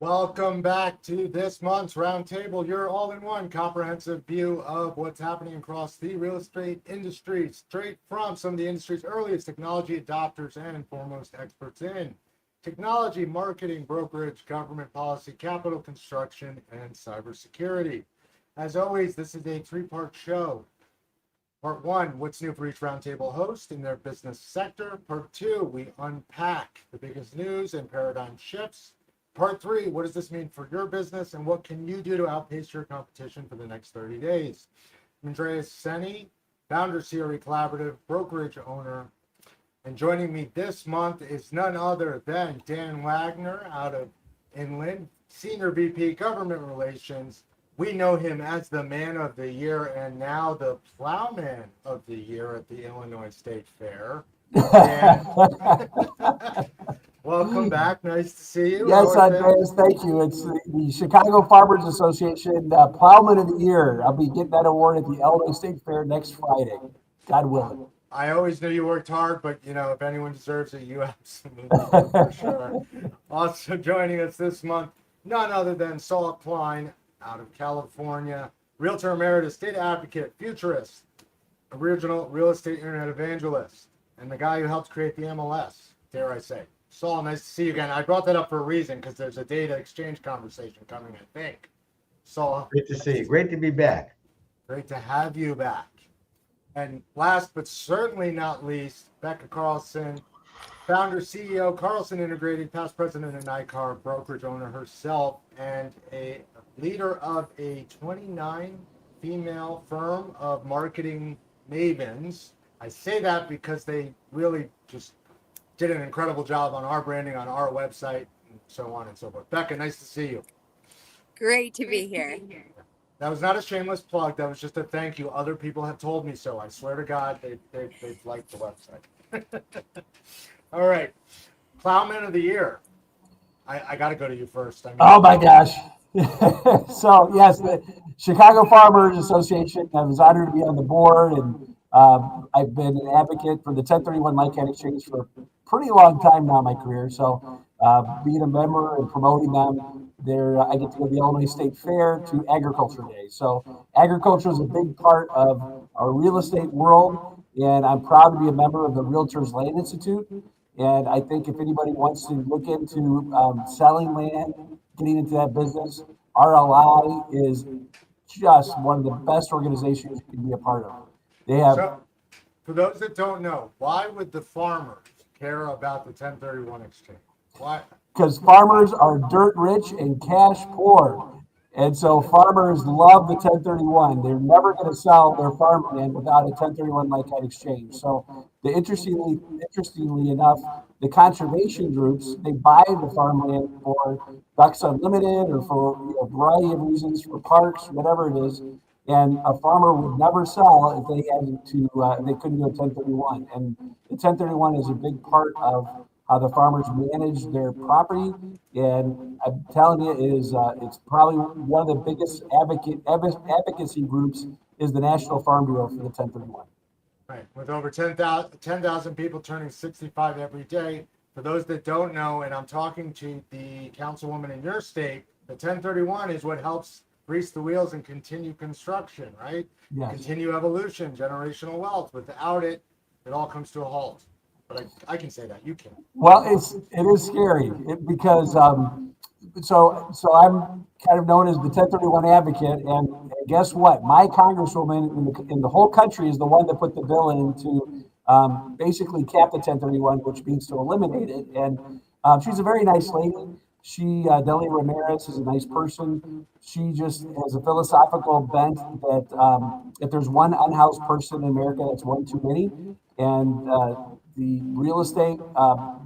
Welcome back to this month's Roundtable, your all-in-one comprehensive view of what's happening across the real estate industry, straight from some of the industry's earliest technology adopters and foremost experts in technology, marketing, brokerage, government policy, capital construction, and cybersecurity. As always, this is a three-part show. Part one, what's new for each Roundtable host in their business sector. Part two, we unpack the biggest news and paradigm shifts. Part three, what does this mean for your business and what can you do to outpace your competition for the next 30 days? Andreas Senie, founder, CRECollaborative, brokerage owner. And joining me this month is none other than Dan Wagner out of Inland, Senior VP Government Relations. We know him as the Man of the Year and now the Plowman of the Year at the Illinois State Fair. And welcome back. Nice to see you. Yes, Andreas, thank you. It's the Chicago Farmers Association Plowman of the Year. I'll be getting that award at the Illinois State Fair next Friday. God willing. I always knew you worked hard, but if anyone deserves it, you absolutely do, for sure. Also joining us this month, none other than Saul Klein out of California, Realtor Emeritus, data advocate, futurist, original real estate internet evangelist, and the guy who helped create the MLS, dare I say. Saul, nice to see you again. I brought that up for a reason because there's a data exchange conversation coming, I think. Saul. Great to see you. Great to be back. Great to have you back. And last but certainly not least, Rebekah Carlson, founder, CEO, Carlson Integrated, past president of NICAR, brokerage owner herself, and a leader of a 29 female firm of marketing mavens. I say that because they really just did an incredible job on our branding, on our website, and so on and so forth. Becca, nice to see you. Great to be here. That was not a shameless plug. That was just a thank you. Other people have told me so. I swear to God, they've liked the website. All right. Plowman of the Year. I got to go to you first. Oh, my gosh. So, yes, the Chicago Farmers Association, I was honored to be on the board, and I've been an advocate for the 1031 Like-Kind Exchange for a pretty long time now in my career. So being a member and promoting them, I get to go to the Illinois State Fair to Agriculture Day. So agriculture is a big part of our real estate world, and I'm proud to be a member of the Realtors Land Institute. And I think if anybody wants to look into selling land, getting into that business, RLI is just one of the best organizations you can be a part of. They have. So, for those that don't know, why would the farmers care about the 1031 exchange? Why? Because farmers are dirt rich and cash poor. And so farmers love the 1031. They're never going to sell their farmland without a 1031 like-kind exchange. So interestingly enough, the conservation groups, they buy the farmland for Ducks Unlimited or for a variety of reasons, for parks, whatever it is. And a farmer would never sell if they had to, they couldn't do a 1031. And the 1031 is a big part of how the farmers manage their property. And I'm telling you, it's probably one of the biggest advocacy groups is the National Farm Bureau for the 1031. Right, with over 10,000 people turning 65 every day. For those that don't know, and I'm talking to the councilwoman in your state, the 1031 is what helps grease the wheels and continue construction, right? Yes. Continue evolution, generational wealth. Without it, it all comes to a halt. But I can say that, you can't. Well, it is scary because so I'm kind of known as the 1031 advocate, and guess what? My congresswoman in the whole country is the one that put the bill in to basically cap the 1031, which means to eliminate it. And she's a very nice lady. Delia Ramirez is a nice person. She just has a philosophical bent that if there's one unhoused person in America, that's one too many. And the real estate,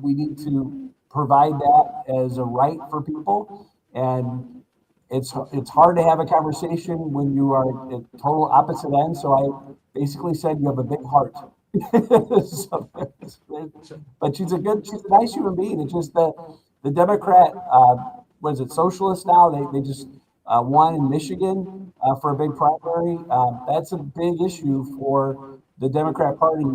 we need to provide that as a right for people. And it's hard to have a conversation when you are at total opposite ends. So I basically said you have a big heart. But she's a nice human being. It's just that the Democrat, socialist now? They just won in Michigan for a big primary. That's a big issue for the Democrat Party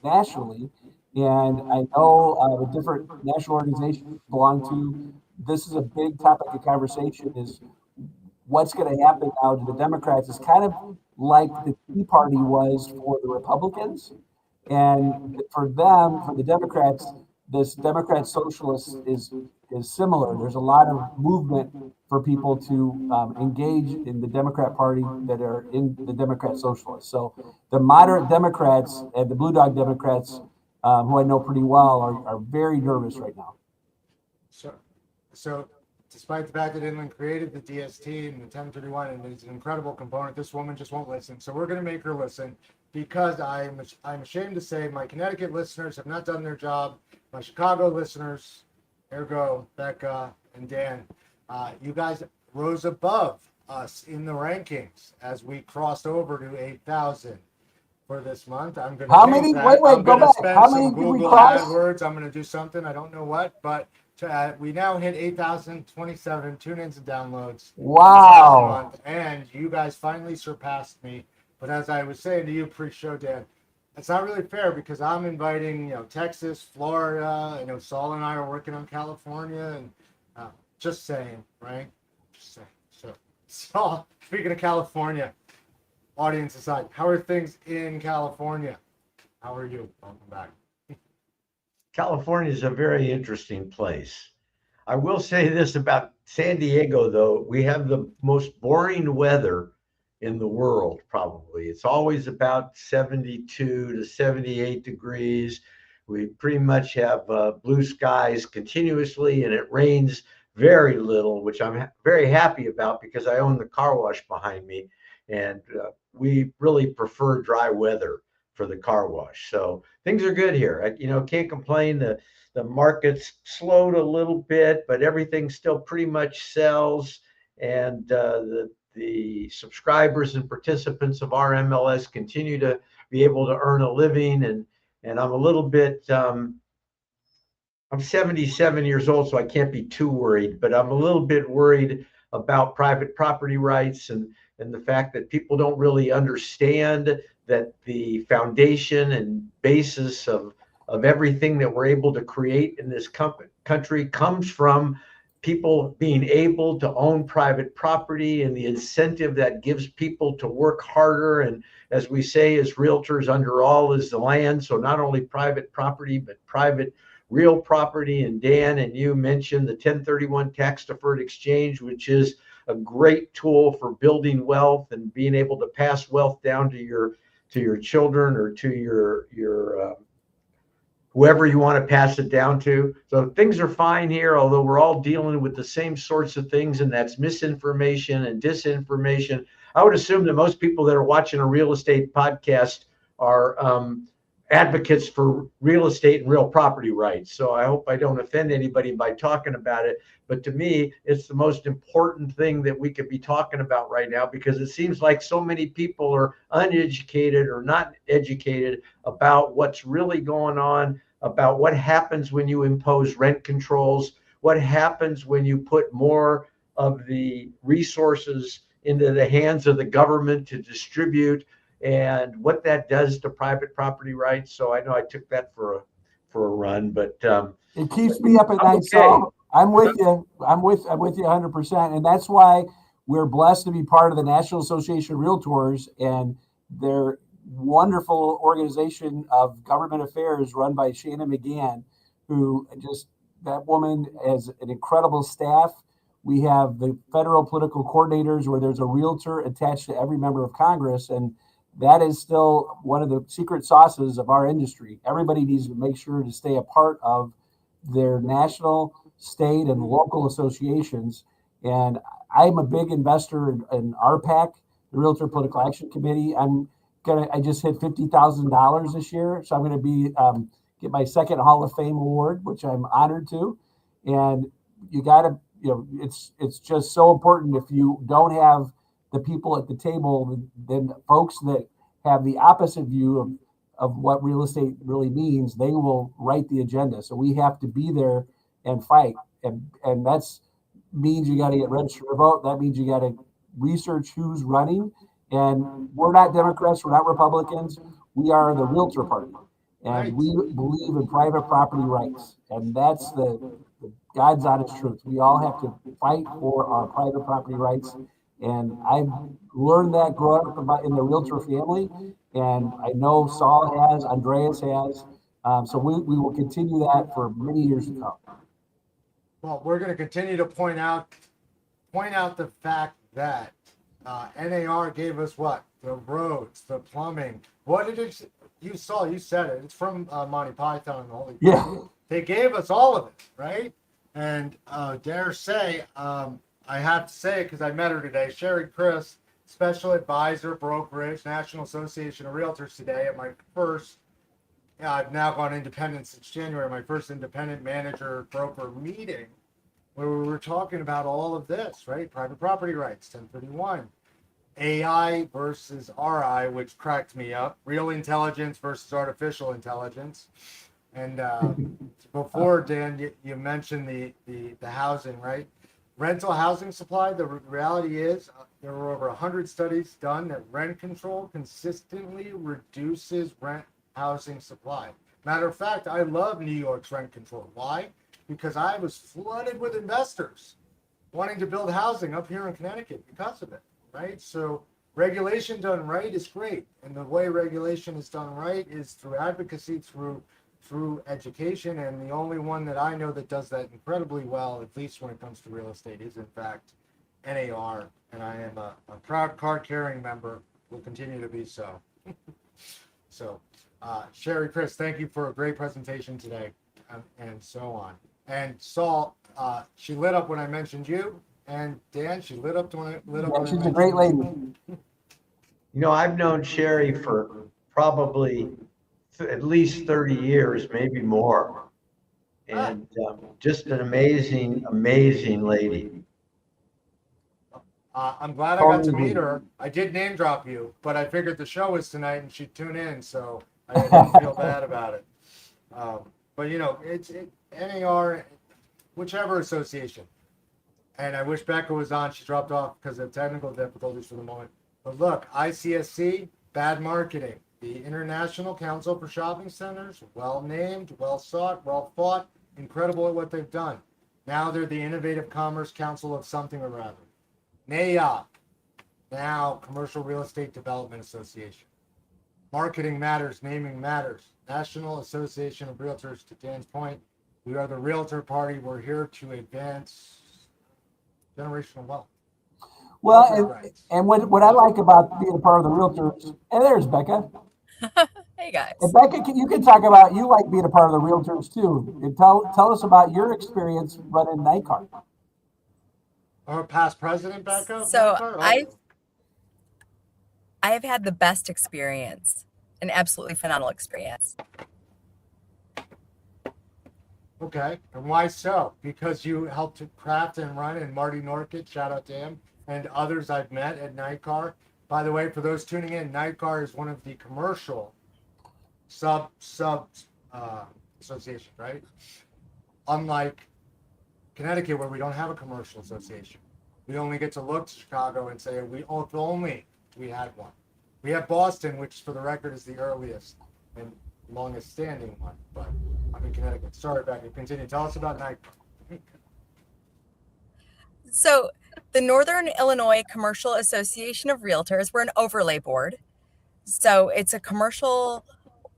nationally. And I know the different national organizations belong to, this is a big topic of conversation, is what's going to happen now to the Democrats. Is kind of like the Tea Party was for the Republicans. And for them, for the Democrats, this Democrat socialist is similar. There's a lot of movement for people to engage in the Democrat Party that are in the Democrat socialists. So the moderate Democrats and the Blue Dog Democrats, who I know pretty well, are very nervous right now. So despite the fact that Inland created the DST and the 1031, and it's an incredible component, this woman just won't listen. So we're going to make her listen, because I'm ashamed to say my Connecticut listeners have not done their job. My Chicago listeners, ergo Becca and Dan, you guys rose above us in the rankings as we crossed over to 8,000 for this month. I'm going to How many? Wait, I'm go going to back. spend How some many did we Google cross? AdWords. I'm going to do something. I don't know what, but we now hit 8,027 tune-ins and downloads. Wow. Last month, and you guys finally surpassed me. But as I was saying to you pre-show, Dan, it's not really fair, because I'm inviting, Texas, Florida. I know Saul and I are working on California, and just saying, right? Just saying. So, Saul, speaking of California, audience aside, how are things in California? How are you? Welcome back. California is a very interesting place. I will say this about San Diego, though. We have the most boring weather in the world, probably. It's always about 72 to 78 degrees. We pretty much have blue skies continuously, and it rains very little, which I'm very happy about, because I own the car wash behind me, and we really prefer dry weather for the car wash. So things are good here. I can't complain. The market's slowed a little bit, but everything still pretty much sells. And the subscribers and participants of our MLS continue to be able to earn a living. And I'm a little bit, I'm 77 years old, so I can't be too worried, but I'm a little bit worried about private property rights, and the fact that people don't really understand that the foundation and basis of everything that we're able to create in this country comes from people being able to own private property, and the incentive that gives people to work harder. And as we say as realtors, under all is the land. So not only private property, but private real property. And Dan and you mentioned the 1031 tax deferred exchange, which is a great tool for building wealth and being able to pass wealth down to your children, or to your whoever you want to pass it down to. So things are fine here, although we're all dealing with the same sorts of things, and that's misinformation and disinformation. I would assume that most people that are watching a real estate podcast are advocates for real estate and real property rights. So I hope I don't offend anybody by talking about it. But to me, it's the most important thing that we could be talking about right now, because it seems like so many people are uneducated or not educated about what's really going on, about what happens when you impose rent controls, what happens when you put more of the resources into the hands of the government to distribute, and what that does to private property rights. So I know I took that for a run, but it keeps me up at night, okay. Saul. I'm with you. I'm with you 100%. And that's why we're blessed to be part of the National Association of Realtors and their wonderful organization of government affairs run by Shannon McGann, who that woman has an incredible staff. We have the federal political coordinators, where there's a realtor attached to every member of Congress. And that is still one of the secret sauces of our industry. Everybody needs to make sure to stay a part of their national, state, and local associations. And I'm a big investor in RPAC, the Realtor Political Action Committee. I just hit $50,000 this year, so I'm going to be get my second Hall of Fame award, which I'm honored to. And you got to, it's just so important. If you don't have the people at the table, then folks that have the opposite view of what real estate really means, they will write the agenda. So we have to be there and fight. And that's means you got to get registered to vote. That means you got to research who's running. And we're not Democrats, we're not Republicans. We are the Realtor Party. And we believe in private property rights. And that's the God's honest truth. We all have to fight for our private property rights. And I've learned that growing up in the realtor family. And I know Saul has, Andreas has. So we will continue that for many years to come. Well, we're going to continue to point out the fact that NAR gave us what? The roads, the plumbing. What did it? You saw, you said it. It's from Monty Python and the Holy Yeah. Grail. They gave us all of it, right? And dare say, I have to say it because I met her today. Sherry Chris, Special Advisor, Brokerage, National Association of Realtors today at my first, I've now gone independent since January, my first independent manager broker meeting where we were talking about all of this, right? Private property rights, 1031, AI versus RI, which cracked me up, real intelligence versus artificial intelligence. And before, Dan, you mentioned the housing, right? Rental housing supply, the reality is there were over 100 studies done that rent control consistently reduces rent housing supply. Matter of fact, I love New York's rent control. Why? Because I was flooded with investors wanting to build housing up here in Connecticut because of it, right? So regulation done right is great. And the way regulation is done right is through advocacy, through education, and the only one that I know that does that incredibly well, at least when it comes to real estate, is in fact NAR, and I am a proud card-carrying member, will continue to be so. So, Sherry, Chris, thank you for a great presentation today, and so on. And Saul, she lit up when I mentioned you, and Dan, she lit up when I lit up. Yeah, when she's I a great lady. You know, I've known Sherry for probably at least 30 years, maybe more. And just an amazing, amazing lady. I'm glad I got to meet her. I did name drop you, but I figured the show was tonight and she'd tune in, so I didn't feel bad about it. But you know, it's NAR, whichever association. And I wish Becca was on. She dropped off because of technical difficulties for the moment. But look, ICSC, bad marketing. The International Council for Shopping Centers, well named, well sought, well fought, incredible at what they've done. Now they're the Innovative Commerce Council of something or other. NAIOP, now Commercial Real Estate Development Association. Marketing matters, naming matters. National Association of Realtors, to Dan's point, we are the realtor party. We're here to advance generational wealth. Well, and what I like about being a part of the realtors, and there's Becca. Hey guys. And Becca, you can talk about, you like being a part of the realtors too. And tell us about your experience running NICAR. Our past president, Becca? So NICAR? I have had the best experience, an absolutely phenomenal experience. Okay, and why so? Because you helped to craft and run, and Marty Norkett, shout out to him, and others I've met at NICAR. By the way, for those tuning in, NICAR is one of the commercial sub associations, right? Unlike Connecticut, where we don't have a commercial association. We only get to look to Chicago and say, if only we had one. We have Boston, which for the record is the earliest and longest standing one, but I'm in Connecticut. Sorry, Becky, continue. Tell us about NICAR. So the Northern Illinois Commercial Association of Realtors, we're an overlay board. So it's a commercial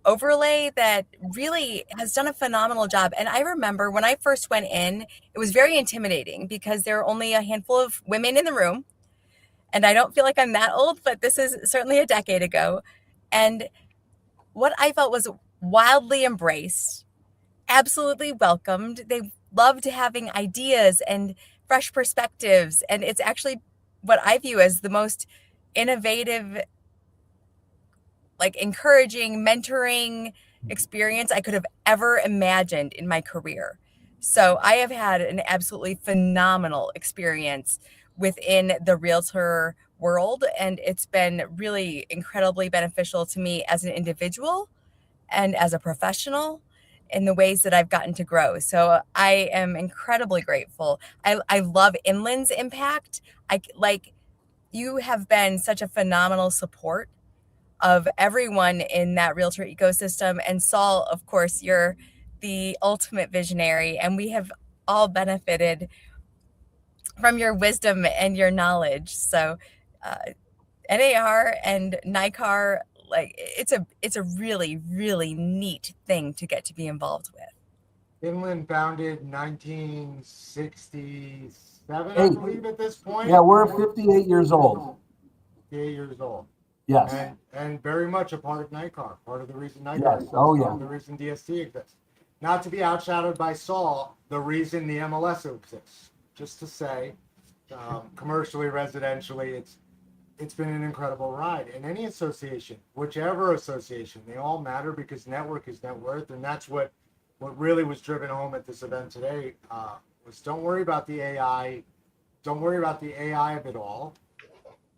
overlay that really has done a phenomenal job. And I remember when I first went in, it was very intimidating because there were only a handful of women in the room. And I don't feel like I'm that old, but this is certainly a decade ago. And what I felt was wildly embraced, absolutely welcomed. They loved having ideas and fresh perspectives. And it's actually what I view as the most innovative, like encouraging, mentoring experience I could have ever imagined in my career. So I have had an absolutely phenomenal experience within the realtor world, and it's been really incredibly beneficial to me as an individual and as a professional in the ways that I've gotten to grow. So I am incredibly grateful. I love Inland's impact. You have been such a phenomenal support of everyone in that realtor ecosystem. And Saul, of course, you're the ultimate visionary, and we have all benefited from your wisdom and your knowledge. So NAR and NICAR, like it's a really, really neat thing to get to be involved with. Inland founded 1967, I Hey. believe, at this point. Yeah, we're 58 years old. 58 years old. Yes. And very much a part of NICAR, part of the reason NICAR Yes. exists, Oh, yeah. part of the reason DST exists. Not to be outshadowed by Saul, the reason the MLS exists. Just to say, commercially, residentially, it's been an incredible ride. And any association, whichever association, they all matter because network is net worth, and that's what really was driven home at this event today. Was don't worry about the AI. Don't worry about the AI of it all.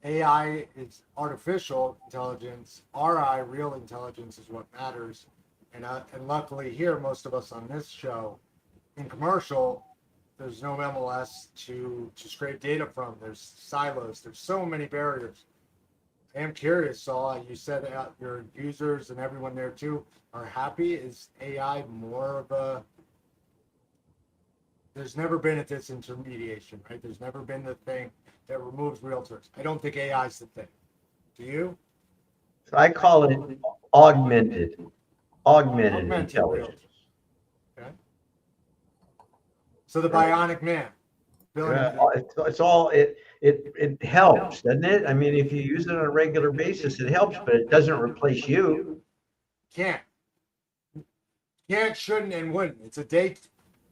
AI is artificial intelligence. RI, real intelligence, is what matters. And luckily here, most of us on this show, in commercial, there's no MLS to scrape data from. There's silos. There's so many barriers. I am curious, Saul. You said your users and everyone there too are happy. Is AI more of a? There's never been a disintermediation, right? There's never been the thing that removes realtors. I don't think AI is the thing. Do you? So I call it augmented intelligence. realtors. Okay. So the bionic man. It's all it helps, doesn't it? I mean, if you use it on a regular basis, it helps, but it doesn't replace you. Can't, shouldn't, and wouldn't. It's a day,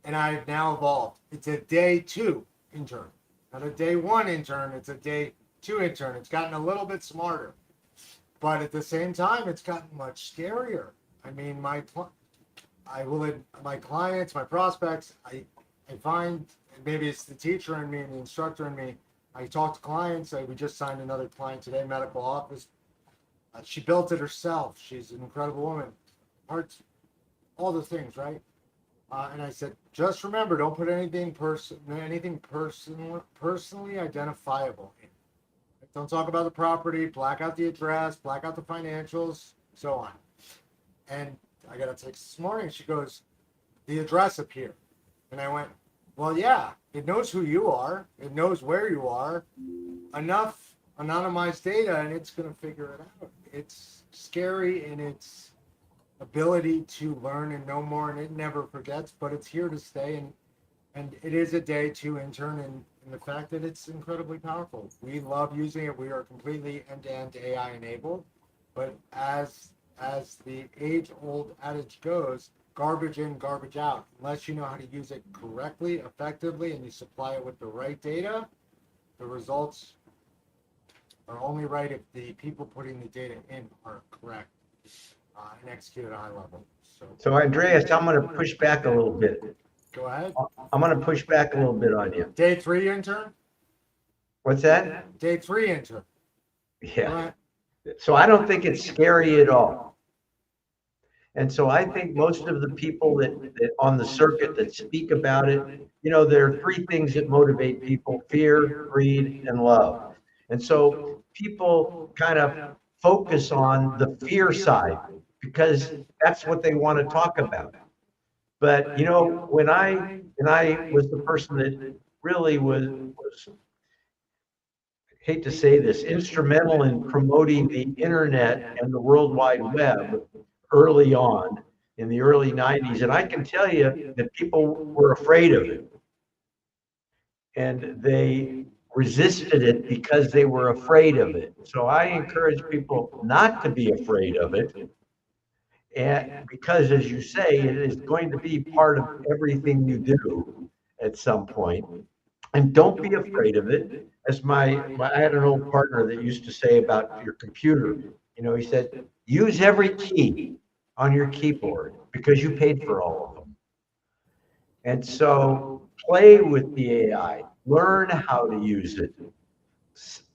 and I've now evolved. It's a day 2 intern, not a day 1 intern. It's a day 2 intern. It's gotten a little bit smarter, but at the same time, it's gotten much scarier. I mean, my clients, my prospects, I find, maybe it's the teacher in me and the instructor in me. I talk to clients. We just signed another client today, medical office. She built it herself. She's an incredible woman. Arts, all the things, right? And I said, just remember, don't put anything personally identifiable in. Don't talk about the property. Black out the address. Black out the financials. So on. And I got a text this morning. She goes, the address up here. And I went, well, yeah, it knows who you are. It knows where you are. Enough anonymized data, and it's going to figure it out. It's scary in its ability to learn and know more, and it never forgets, but it's here to stay. And it is a day 2 intern, and the fact that it's incredibly powerful. We love using it. We are completely end-to-end AI enabled. But as the age-old adage goes, garbage in, garbage out. Unless you know how to use it correctly, effectively, and you supply it with the right data, the results are only right if the people putting the data in are correct and execute at a high level. So Andreas, I'm going to push back a little bit. Go ahead. I'm going to push back a little bit on you. Day 3 intern? What's that? Day 3 intern. Yeah. So I don't think it's scary at all. And so I think most of the people that on the circuit that speak about it, there are 3 things that motivate people: fear, greed, and love. And so people kind of focus on the fear side because that's what they want to talk about. But when I was the person that really was hate to say this, instrumental in promoting the internet and the World Wide Web early on in the early 90s. And I can tell you that people were afraid of it. And they resisted it because they were afraid of it. So I encourage people not to be afraid of it. And because, as you say, it is going to be part of everything you do at some point. And don't be afraid of it. As I had an old partner that used to say about your computer, he said, use every key on your keyboard because you paid for all of them. And so play with the AI, learn how to use it.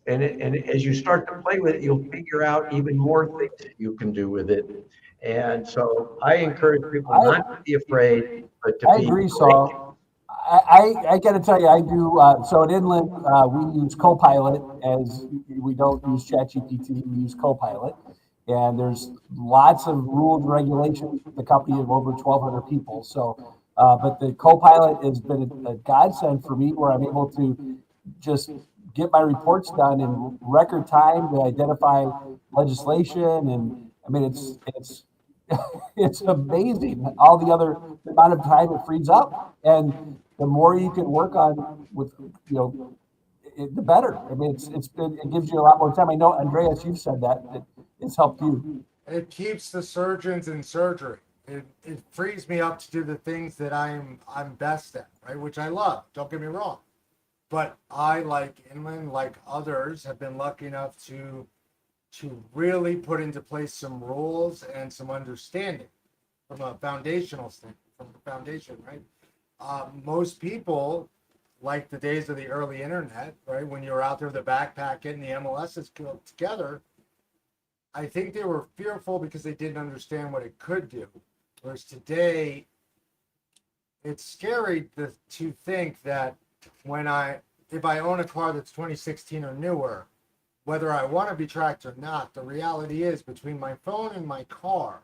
And as you start to play with it, you'll figure out even more things that you can do with it. And so I encourage people not to be afraid, but to be. I agree, Saul. I got to tell you, I do. So at Inland, we use Copilot, as we don't use ChatGPT, we use Copilot. And there's lots of rules and regulations. The company of over 1,200 people. So But the Copilot has been a godsend for me, where I'm able to just get my reports done in record time to identify legislation, and I mean it's it's amazing all the amount of time it frees up, and the more you can work on with the better. I mean it gives you a lot more time. I know Andreas, you've said that it's helped you. It keeps the surgeons in surgery. It frees me up to do the things that I'm best at, right? Which I love. Don't get me wrong. But I, like Inland, like others, have been lucky enough to really put into place some rules and some understanding from a foundational standpoint, from the foundation, right? Most people, like the days of the early internet, right? When you were out there with the backpack getting the MLSs together, I think they were fearful because they didn't understand what it could do. Whereas today, it's scary to think that if I own a car that's 2016 or newer, whether I want to be tracked or not, the reality is between my phone and my car,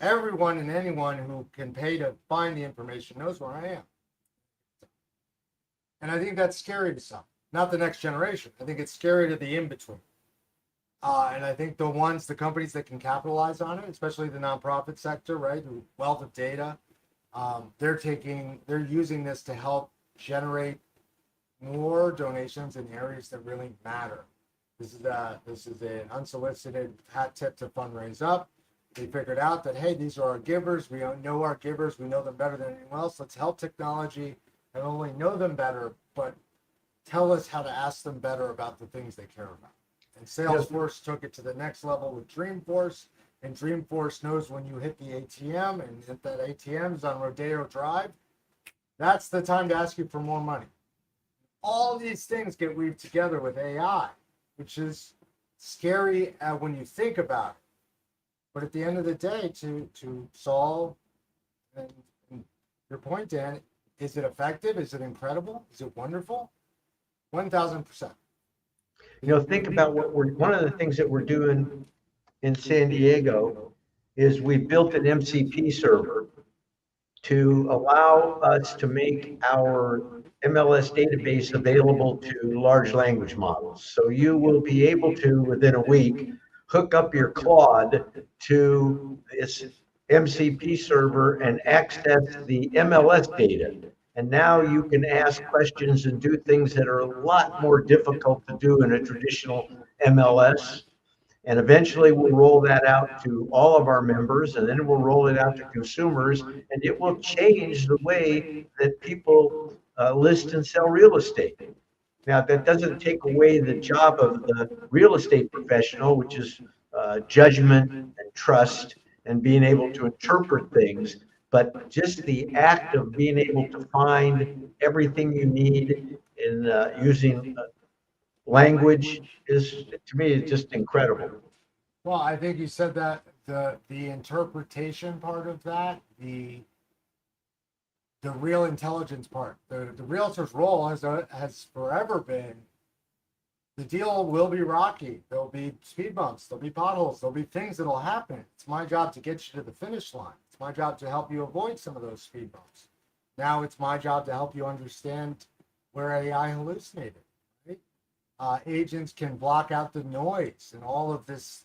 everyone and anyone who can pay to find the information knows where I am. And I think that's scary to some, not the next generation. I think it's scary to the in-between. And I think the companies that can capitalize on it, especially the nonprofit sector, right, the wealth of data, they're using this to help generate more donations in areas that really matter. This is an unsolicited hat tip to fundraise up. They figured out that, hey, these are our givers. We know our givers. We know them better than anyone else. Let's help technology and not only know them better, but tell us how to ask them better about the things they care about. And Salesforce took it to the next level with Dreamforce, and Dreamforce knows when you hit the ATM, and if that ATM is on Rodeo Drive, that's the time to ask you for more money. All these things get weaved together with AI, which is scary when you think about it. But at the end of the day, to Saul and your point, Dan, is it effective? Is it incredible? Is it wonderful? 1,000%. Think about one of the things that we're doing in San Diego is we built an MCP server to allow us to make our MLS database available to large language models. So you will be able to, within a week, hook up your Claude to this MCP server and access the MLS data. And now you can ask questions and do things that are a lot more difficult to do in a traditional MLS. And eventually we'll roll that out to all of our members, and then we'll roll it out to consumers, and it will change the way that people list and sell real estate. Now, that doesn't take away the job of the real estate professional, which is judgment and trust and being able to interpret things. But just the act of being able to find everything you need in using language is, to me, is just incredible. Well, I think you said that the interpretation part of that, the real intelligence part, the realtor's role has forever been, the deal will be rocky. There'll be speed bumps. There'll be potholes. There'll be things that'll happen. It's my job to get you to the finish line. It's my job to help you avoid some of those speed bumps. Now it's my job to help you understand where AI hallucinated. Right? Agents can block out the noise and all of this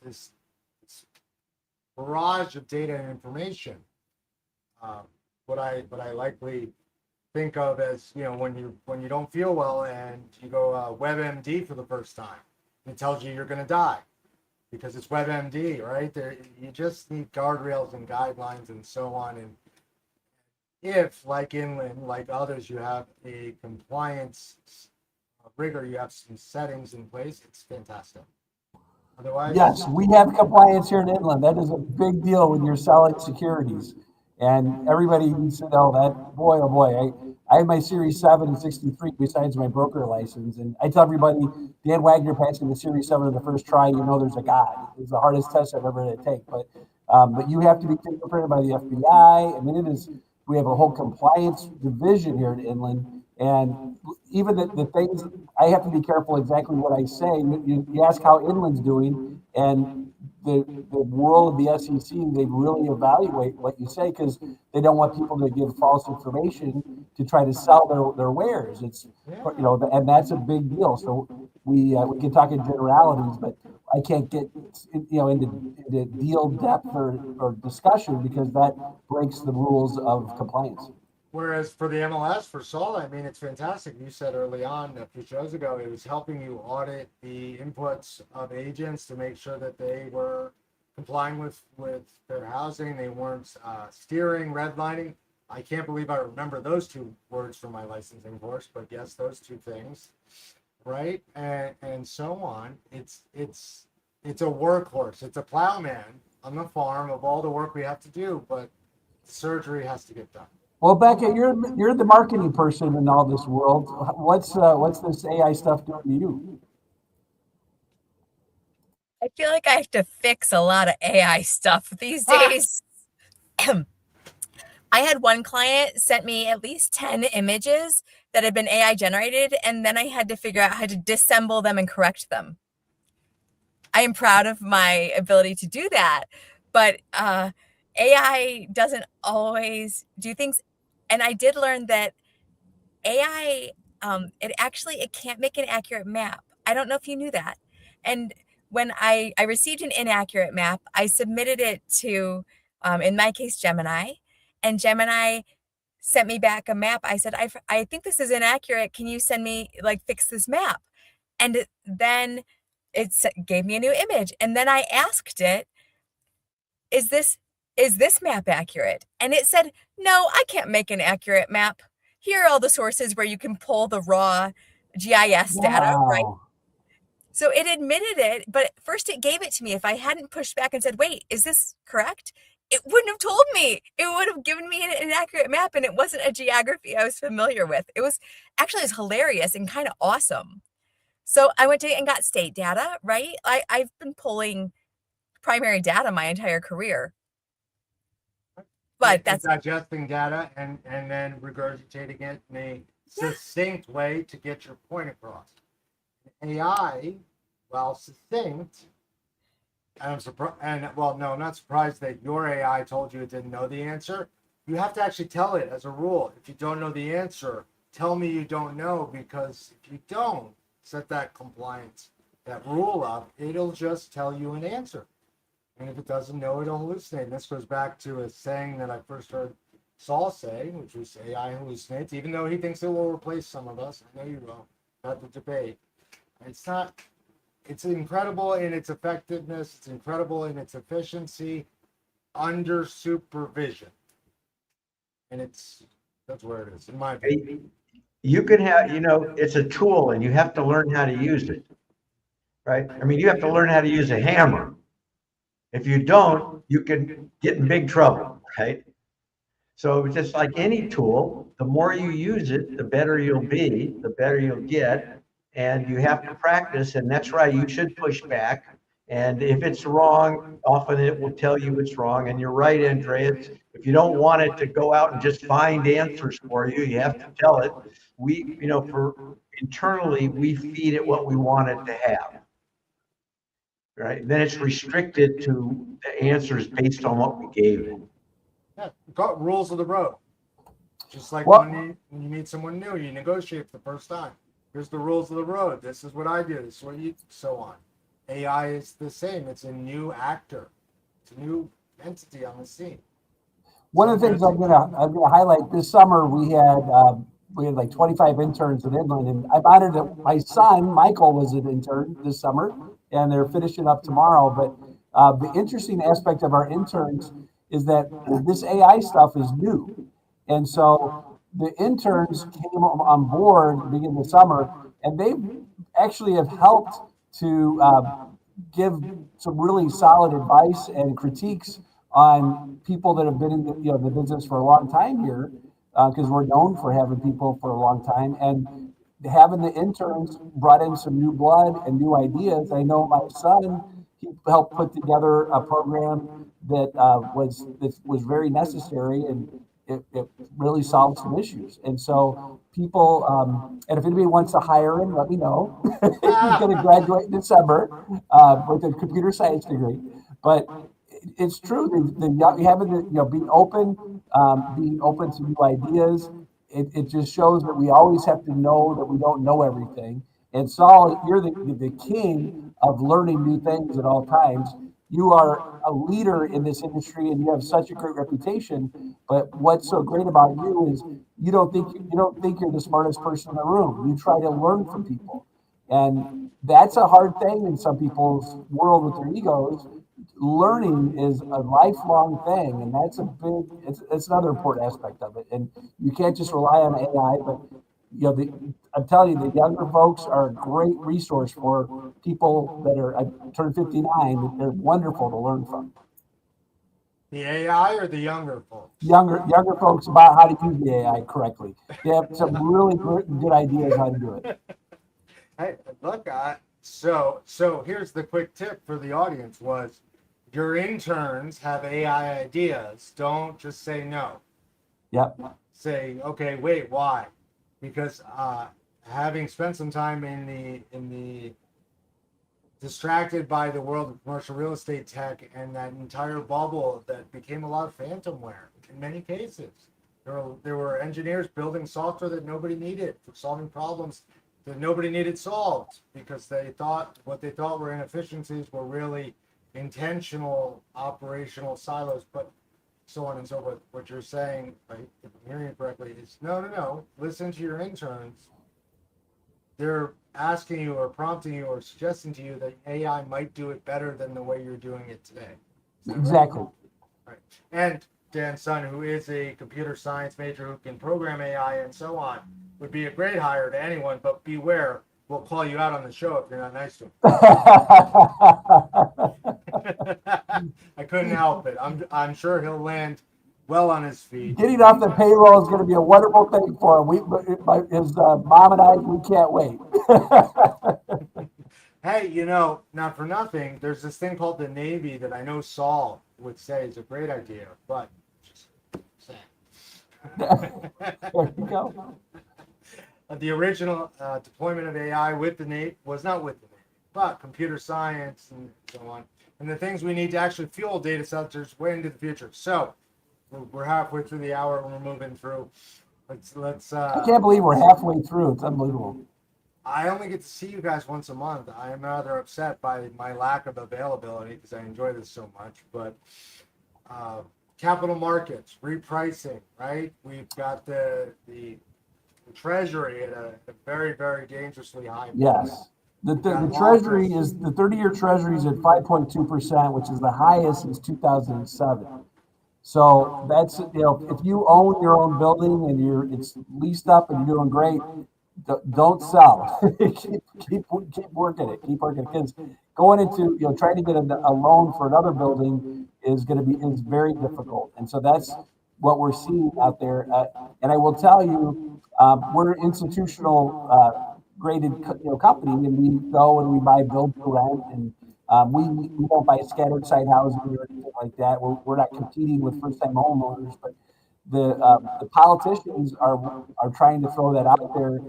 barrage of data and information. What I likely think of as, when you don't feel well and you go WebMD for the first time, it tells you you're going to die because it's WebMD, right? You just need guardrails and guidelines and so on. And if, like Inland, like others, you have a compliance rigor, you have some settings in place, it's fantastic. Otherwise, yes, we have compliance here in Inland. That is a big deal when you're selling securities. And everybody needs to know that, boy, oh boy, I have my Series 7 and 63 besides my broker license. And I tell everybody, Dan Wagner passing the Series 7 in the first try, there's a God. It's the hardest test I've ever had to take. But you have to be fingerprinted by the FBI. I mean, we have a whole compliance division here in Inland. And even the things, I have to be careful exactly what I say. You ask how Inland's doing, and the world of the SEC, they really evaluate what you say because they don't want people to give false information to try to sell their wares. It's, and that's a big deal. So we can talk in generalities, but I can't get into deal depth or discussion because that breaks the rules of compliance. Whereas for the MLS, for Saul, I mean, it's fantastic. You said early on a few shows ago, it was helping you audit the inputs of agents to make sure that they were complying with fair housing. They weren't steering, redlining. I can't believe I remember those two words from my licensing course, but yes, those two things, right? And so on. It's a workhorse. It's a plowman on the farm of all the work we have to do, but surgery has to get done. Well, Becca, you're the marketing person in all this world. What's this AI stuff doing to you? I feel like I have to fix a lot of AI stuff these days. I had one client sent me at least 10 images that had been AI generated, and then I had to figure out how to disassemble them and correct them. I am proud of my ability to do that, but AI doesn't always do things. And I did learn that AI, it can't make an accurate map. I don't know if you knew that. And when I received an inaccurate map, I submitted it to, in my case, Gemini, and Gemini sent me back a map. I said, I think this is inaccurate. Can you send me, fix this map? And then it gave me a new image. And then I asked it, is this map accurate? And it said, no, I can't make an accurate map. Here are all the sources where you can pull the raw GIS data, right? So it admitted it, but first it gave it to me. If I hadn't pushed back and said, wait, is this correct? It wouldn't have told me. It would have given me an inaccurate map, and it wasn't a geography I was familiar with. It was hilarious and kind of awesome. So I went and got state data, right? I've been pulling primary data my entire career. But that's digesting data and then regurgitating it in a succinct way to get your point across. AI, while succinct, and I'm surprised, I'm not surprised that your AI told you it didn't know the answer. You have to actually tell it as a rule. If you don't know the answer, tell me you don't know, because if you don't set that compliance, that rule up, it'll just tell you an answer. And if it doesn't know, it'll hallucinate. And this goes back to a saying that I first heard Saul say, which was AI hallucinates, even though he thinks it will replace some of us. I know you will. Had the debate. It's not, it's incredible in its effectiveness. It's incredible in its efficiency under supervision. And that's where it is, in my opinion. You can have, it's a tool and you have to learn how to use it, right? I mean, you have to learn how to use a hammer. If you don't, you can get in big trouble, right? So just like any tool, the more you use it, the better you'll be, the better you'll get. And you have to practice, and that's right, you should push back. And if it's wrong, often it will tell you it's wrong. And you're right, Andreas, if you don't want it to go out and just find answers for you, you have to tell it. We, for internally, we feed it what we want it to have. Right? Then it's restricted to the answers based on what we gave it. Yeah, got rules of the road. Just like when you meet someone new, you negotiate for the first time. Here's the rules of the road. This is what I do. This is what you, so on. AI is the same. It's a new actor. It's a new entity on the scene. One of the things I'm gonna highlight this summer, we had like 25 interns at Inland, and I'm honored that my son Michael was an intern this summer, and they're finishing up tomorrow. But the interesting aspect of our interns is that this AI stuff is new, and so the interns came on board beginning of the summer, and they actually have helped to give some really solid advice and critiques on people that have been in the business for a long time here, because we're known for having people for a long time, and having the interns brought in some new blood and new ideas. I know my son, he helped put together a program that was very necessary, and it really solved some issues. And so people, and if anybody wants to hire him, let me know. He's going to graduate in December with a computer science degree. But it's true. Having being open to new ideas. It just shows that we always have to know that we don't know everything. And Saul, you're the king of learning new things at all times. You are a leader in this industry, and you have such a great reputation. But what's so great about you is you don't think you're the smartest person in the room. You try to learn from people, and that's a hard thing in some people's world with their egos. Learning is a lifelong thing, and that's it's another important aspect of it. And you can't just rely on AI, but I'm telling you, the younger folks are a great resource for people that are turned 59. They're wonderful to learn from. The AI or the younger folks? Younger folks about how to use the AI correctly. They have some really good ideas how to do it. Hey, look, so here's the quick tip for the audience was your interns have AI ideas. Don't just say no. Yep. Say, okay, wait, why? Because having spent some time in the distracted by the world of commercial real estate tech and that entire bubble that became a lot of phantomware in many cases. There were engineers building software that nobody needed for solving problems that nobody needed solved because what they thought were inefficiencies were really intentional operational silos, but so on and so forth. What you're saying, if I'm hearing it correctly, is no. Listen to your interns. They're asking you or prompting you or suggesting to you that AI might do it better than the way you're doing it today. Exactly. Right. And Dan's son, who is a computer science major who can program AI and so on, would be a great hire to anyone, but beware, we'll call you out on the show if you're not nice to him. I couldn't help it. I'm sure he'll land well on his feet. Getting off the payroll is going to be a wonderful thing for him. His mom and I, we can't wait. Hey, not for nothing, there's this thing called the Navy that I know Saul would say is a great idea, but just saying. There you go. The original deployment of AI with the Navy was not with the Navy, but computer science and so on, and the things we need to actually fuel data centers way into the future. So we're halfway through the hour and we're moving through. Let's. I can't believe we're halfway through. It's unbelievable. I only get to see you guys once a month. I am rather upset by my lack of availability because I enjoy this so much. But capital markets, repricing, right? We've got the Treasury at a very, very dangerously high point. Yes. The Treasury is, the 30-year Treasury is at 5.2%, which is the highest since 2007. So that's, if you own your own building and it's leased up and you're doing great, don't sell. keep working it. Keep working it. Because going into, trying to get a loan for another building is very difficult. And so that's what we're seeing out there. And I will tell you, we're an institutional graded company, and we go and we buy build to rent, and we don't buy scattered site housing or anything like that. We're not competing with first time homeowners, but the politicians are trying to throw that out there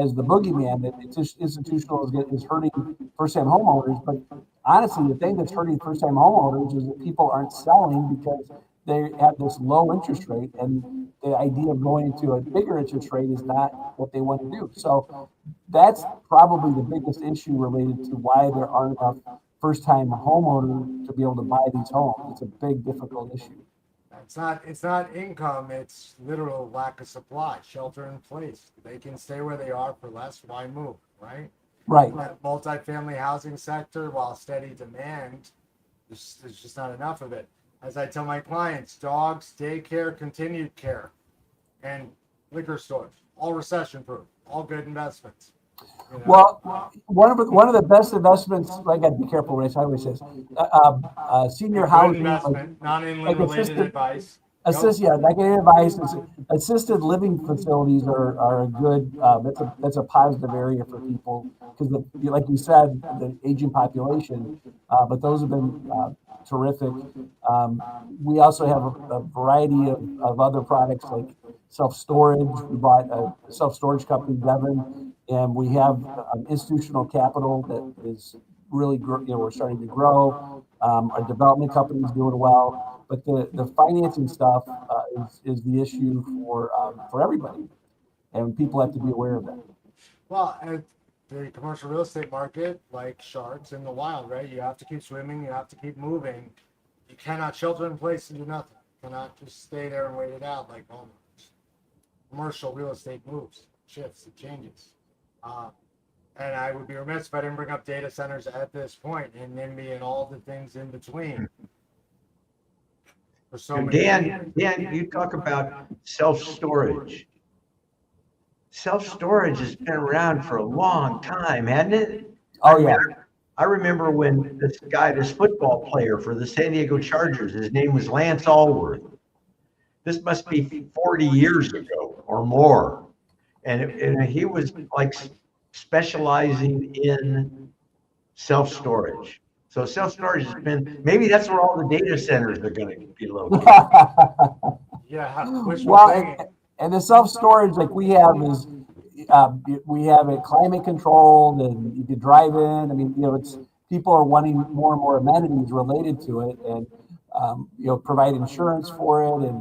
as the boogeyman that institutional is hurting first time homeowners. But honestly, the thing that's hurting first time homeowners is that people aren't selling because they have this low interest rate, and the idea of going into a bigger interest rate is not what they want to do. So that's probably the biggest issue related to why there aren't enough first-time homeowners to be able to buy these homes. It's a big, difficult issue. It's not income, it's literal lack of supply, shelter in place. They can stay where they are for less, why move, right? Right. That multifamily housing sector, while steady demand, there's just not enough of it. As I tell my clients, dogs, daycare, continued care, and liquor stores, all recession proof, all good investments. Well, one of the best investments, I got to be careful when I always says, senior housing investment, non-inland related advice. Negative advice. Assisted living facilities are a good. That's a positive area for people because, like you said, the aging population. But those have been terrific. We also have a variety of other products like self-storage. We bought a self-storage company, Devon, and we have institutional capital that is really, we're starting to grow. Our development company is doing well, but the financing stuff is the issue for everybody, and people have to be aware of that. Well, and the commercial real estate market, like sharks in the wild, right? You have to keep swimming, you have to keep moving. You cannot shelter in place and do nothing. You cannot just stay there and wait it out like homeowners. Commercial real estate moves, shifts, it changes. And I would be remiss if I didn't bring up data centers at this point, and NIMBY and all the things in between. For so many Dan, you talk about self-storage. Self-storage has been around for a long time, hasn't it? Oh, yeah. I remember when this football player for the San Diego Chargers, his name was Lance Allworth. This must be 40 years ago or more. And he was like specializing in self-storage. So self-storage has been, maybe that's where all the data centers are going to be located. Yeah, wishful Well, thinking. and the self-storage like we have is, we have it climate controlled, and you can drive in. I mean, it's people are wanting more and more amenities related to it, and provide insurance for it,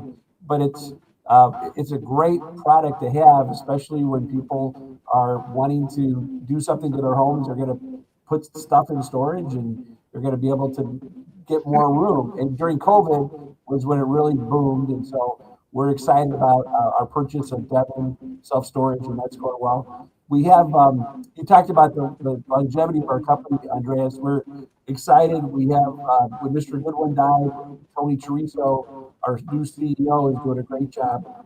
but it's a great product to have, especially when people are wanting to do something to their homes. They're going to put stuff in storage, and they're going to be able to get more room. And during COVID was when it really boomed, and so we're excited about our purchase of Devon self-storage, and that's going well. We have, you talked about the longevity of our company, Andreas. We're excited. We have, when Mr. Goodwin died, Tony Chorizo, our new CEO, is doing a great job.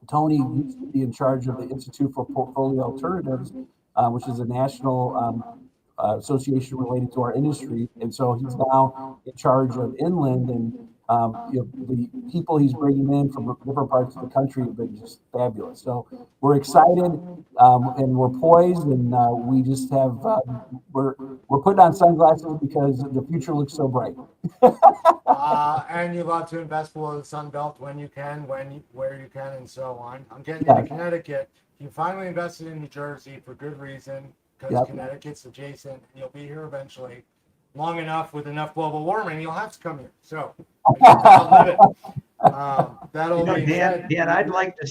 Tony used to be in charge of the Institute for Portfolio Alternatives, which is a national association related to our industry. And so he's now in charge of Inland, and the people he's bringing in from different parts of the country have been just fabulous. So we're excited, and we're poised, and we just have we're putting on sunglasses because the future looks so bright. And you love to invest below the Sun Belt when you can, where you can, and so on. I'm getting Yeah. into Connecticut. You finally invested in New Jersey for good reason, because Yep. Connecticut's adjacent, and you'll be here eventually. Long enough with enough global warming, you'll have to come here. So I'll live it. That'll be Dan, I'd like to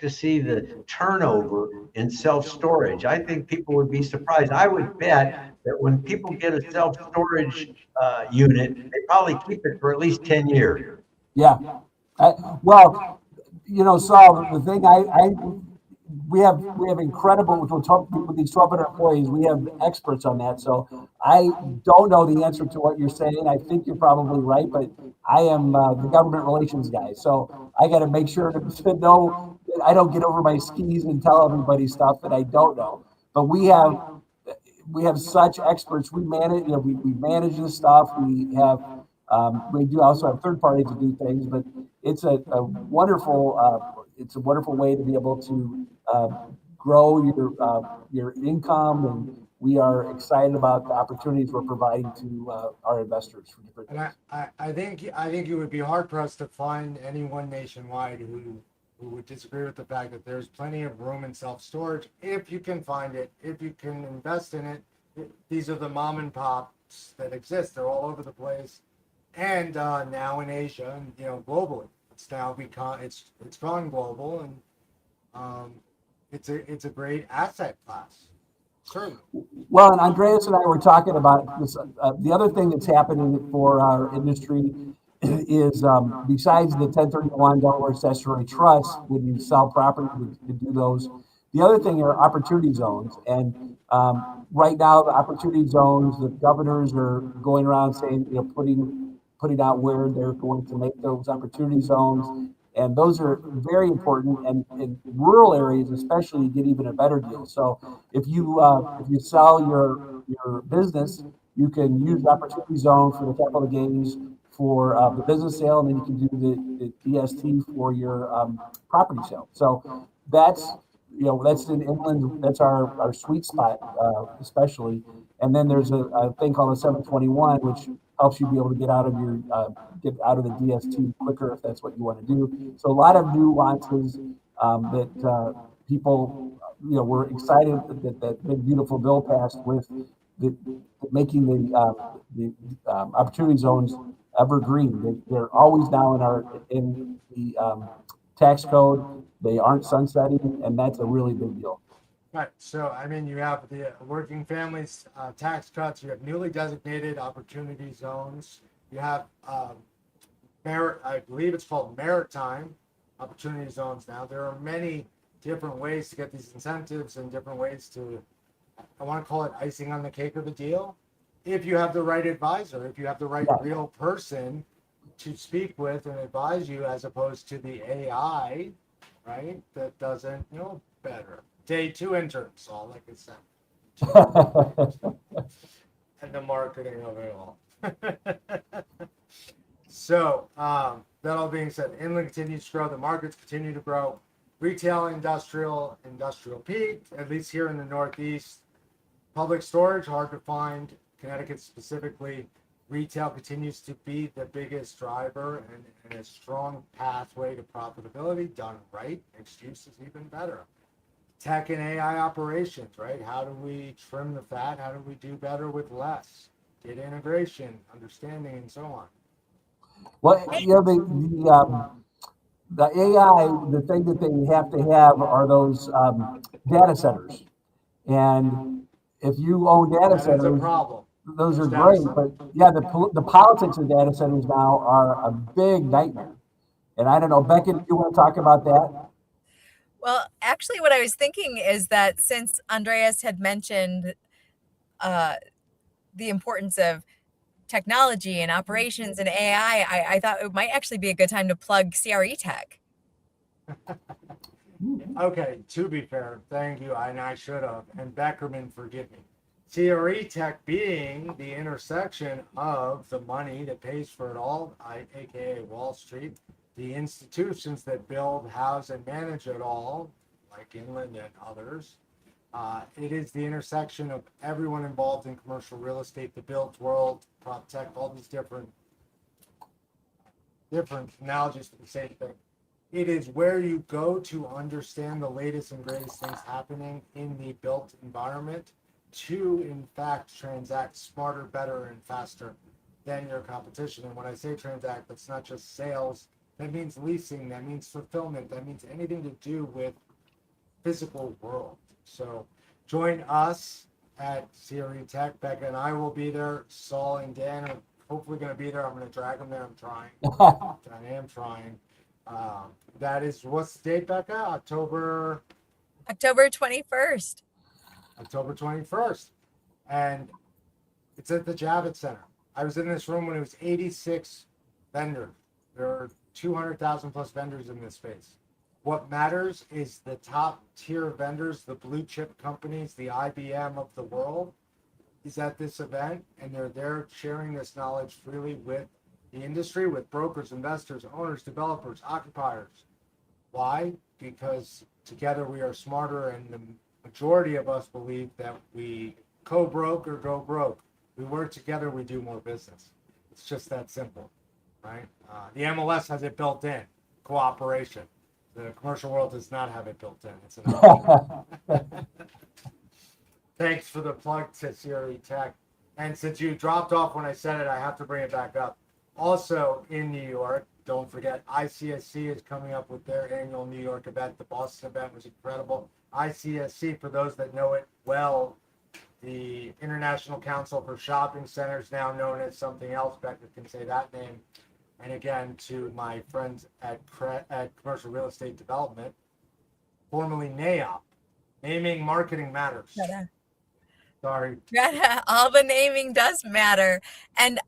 see the turnover in self-storage. I think people would be surprised. I would bet that when people get a self-storage unit, they probably keep it for at least 10 years. Yeah. Well, Saul, the thing we have incredible, we'll talk with these 1,200 employees, we have experts on that. So I don't know the answer to what you're saying. I think you're probably right, but I am the government relations guy. So I got to make sure to know that I don't get over my skis and tell everybody stuff that I don't know. But we have such experts. We manage, we manage this stuff. We do also have third parties to do things, but it's a wonderful way to be able to grow your income, and we are excited about the opportunities we're providing to our investors for different things. And I think you would be hard pressed to find anyone nationwide who would disagree with the fact that there's plenty of room in self-storage if you can find it, if you can invest in it. These are the mom and pops that exist. They're all over the place, and now in Asia and globally. It's now it's gone global, and it's a great asset class. Certainly. Well, and Andreas and I were talking about this. The other thing that's happening for our industry is, besides the 1031 Delaware Statutory Trust, when you sell property to do those, the other thing are opportunity zones. And right now, the opportunity zones, the governors are going around saying, putting out where they're going to make those opportunity zones. And those are very important, and in rural areas especially, you get even a better deal. So if you sell your business, you can use the opportunity zone for the capital gains for the business sale, and then you can do the DST for your property sale. So that's in Inland, that's our sweet spot, especially. And then there's a thing called a 721, which helps you be able to get out of the DST quicker if that's what you want to do. So a lot of nuances that people, we're excited that big beautiful bill passed with the making the opportunity zones evergreen. They're always now in the tax code. They aren't sunsetting, and that's a really big deal. Right. So, I mean, you have the working families tax cuts. You have newly designated opportunity zones. You have I believe it's called maritime opportunity zones now. There are many different ways to get these incentives and different ways to, I want to call it icing on the cake of the deal. If you have the right advisor, if you have the right real person to speak with and advise you, as opposed to the AI, right, that doesn't know better. Day 2 interns, Saul, like I said. And the marketing of it all. So, that all being said, inland continues to grow, the markets continue to grow. Retail, industrial peaked, at least here in the Northeast. Public storage, hard to find. Connecticut specifically, retail continues to be the biggest driver and a strong pathway to profitability done right. Mixed use is even better. Tech and AI operations, right? How do we trim the fat? How do we do better with less? Data integration, understanding, and so on. Well, the AI, the thing that they have to have are those data centers. And if you own data That is a centers, problem. those are great. But yeah, the politics of data centers now are a big nightmare. And I don't know, Becky, do you want to talk about that? Well, actually, what I was thinking is that since Andreas had mentioned the importance of technology and operations and AI, I thought it might actually be a good time to plug CRETech. Okay, to be fair, thank you, and I should have, and Beckerman, forgive me. CRETech being the intersection of the money that pays for it all, aka Wall Street, the institutions that build, house, and manage it all, like Inland and others. It is the intersection of everyone involved in commercial real estate, the built world, prop tech, all these different analogies for the same thing. It is where you go to understand the latest and greatest things happening in the built environment to, in fact, transact smarter, better, and faster than your competition. And when I say transact, that's not just sales. That means leasing. That means fulfillment. That means anything to do with physical world. So join us at CRETech. Becca and I will be there. Saul and Dan are hopefully going to be there. I'm going to drag them there. I'm trying. I am trying. That is, what's the date, Becca? October 21st. October 21st. And it's at the Javits Center. I was in this room when it was 86 vendors. There are 200,000 plus vendors in this space. What matters is the top tier vendors, the blue chip companies, the IBM of the world, is at this event, and they're there sharing this knowledge freely with the industry, with brokers, investors, owners, developers, occupiers. Why? Because together we are smarter, and the majority of us believe that we co-broke or go broke. We work together, we do more business. It's just that simple, right? The MLS has it built in, cooperation. The commercial world does not have it built in. It's an option. Thanks for the plug to CRETech. And since you dropped off when I said it, I have to bring it back up. Also in New York, don't forget, ICSC is coming up with their annual New York event. The Boston event was incredible. ICSC, for those that know it well, the International Council for Shopping Centers, now known as something else. Becca can say that name. And again, to my friends at Commercial Real Estate Development, formerly NAOP, naming marketing matters. Sorry. All the naming does matter. And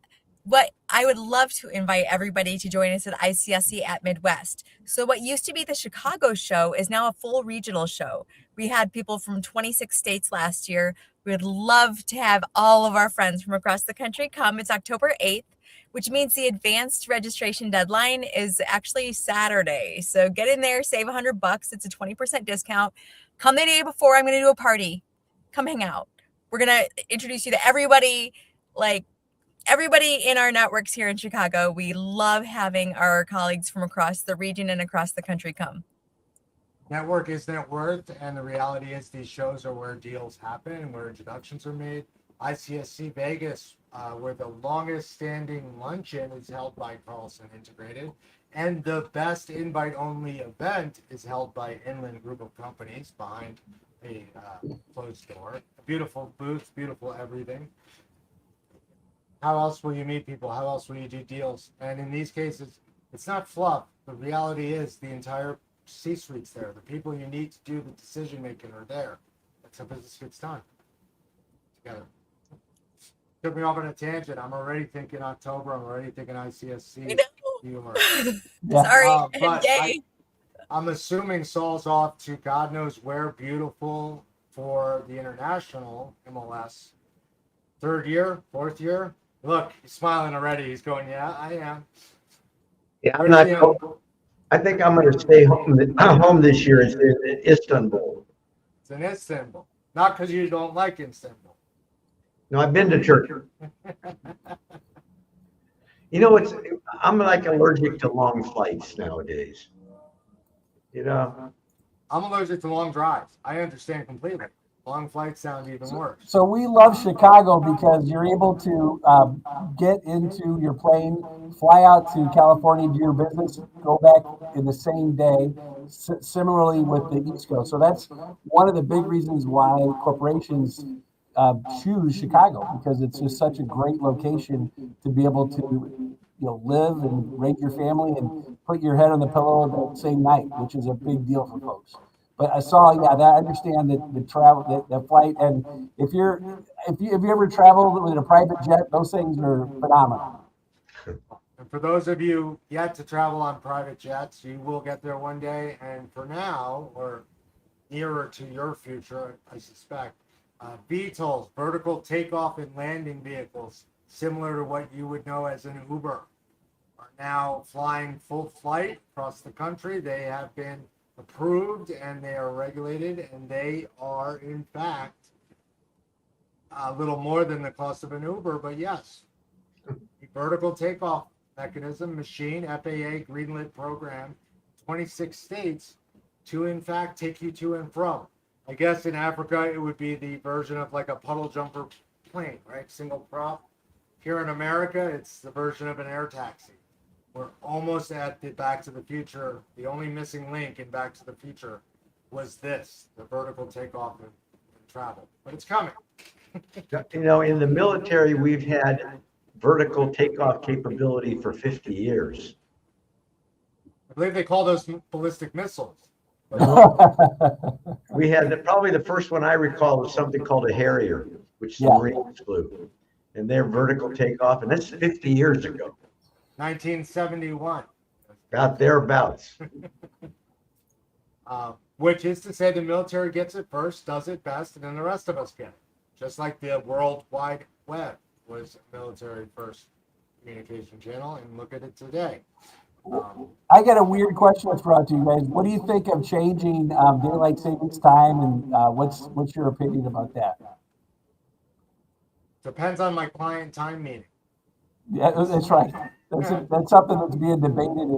what I would love to invite everybody to join us at ICSC at Midwest. So what used to be the Chicago show is now a full regional show. We had people from 26 states last year. We would love to have all of our friends from across the country come. It's October 8th, which means the advanced registration deadline is actually Saturday. So get in there, save $100. It's a 20% discount. Come the day before, I'm going to do a party. Come hang out. We're going to introduce you to everybody in our networks here in Chicago. We love having our colleagues from across the region and across the country come. Network is net worth, and the reality is these shows are where deals happen and where introductions are made. ICSC Vegas, where the longest standing luncheon is held by Carlson Integrated. And the best invite-only event is held by Inland Group of Companies behind a closed door. Beautiful booths, beautiful everything. How else will you meet people? How else will you do deals? And in these cases, it's not fluff. The reality is the entire C-suite's there. The people you need to do the decision-making are there. That's how business gets done. Together. Took me off on a tangent. I'm already thinking October. I'm already thinking ICSC. Humor. Yeah. Sorry. But Yay. I'm assuming Saul's off to God knows where beautiful for the international MLS. Third year, fourth year. Look, he's smiling already. He's going, yeah, I am. Yeah, I'm not. I think I'm going to stay home this year in Istanbul. It's in Istanbul. Not because you don't like Istanbul. No, I've been to Turkey. You know, I'm like allergic to long flights nowadays. You know, I'm allergic to long drives. I understand completely. Long flights sound even worse. So we love Chicago because you're able to get into your plane, fly out to California, do your business, go back in the same day. Similarly with the East Coast. So that's one of the big reasons why corporations choose Chicago, because it's just such a great location to be able to live and raise your family and put your head on the pillow that same night, which is a big deal for folks. But I saw, that I understand that the travel, the flight, and if you ever traveled with a private jet, those things are phenomenal. And for those of you yet to travel on private jets, you will get there one day. And for now, or nearer to your future, I suspect, VTOLs, vertical takeoff and landing vehicles, similar to what you would know as an Uber, are now flying full flight across the country. They have been approved and they are regulated, and they are in fact a little more than the cost of an Uber, but yes, the vertical takeoff mechanism, machine, FAA greenlit program, 26 states to in fact take you to and from. I guess in Africa it would be the version of like a puddle jumper plane, right? Single prop. Here in America, it's the version of an air taxi. We're almost at the Back to the Future. The only missing link in Back to the Future was this, the vertical takeoff and travel. But it's coming. in the military, we've had vertical takeoff capability for 50 years. I believe they call those ballistic missiles. We had probably the first one I recall was something called a Harrier, which the Marines flew, and their vertical takeoff, and that's 50 years ago. 1971. About thereabouts. Which is to say the military gets it first, does it best, and then the rest of us get it. Just like the World Wide Web was a military first communication channel, and look at it today. I got a weird question to throw out to you guys. What do you think of changing daylight savings time, and what's your opinion about that? Depends on my client time meeting. Yeah, that's right. That's something that's being debated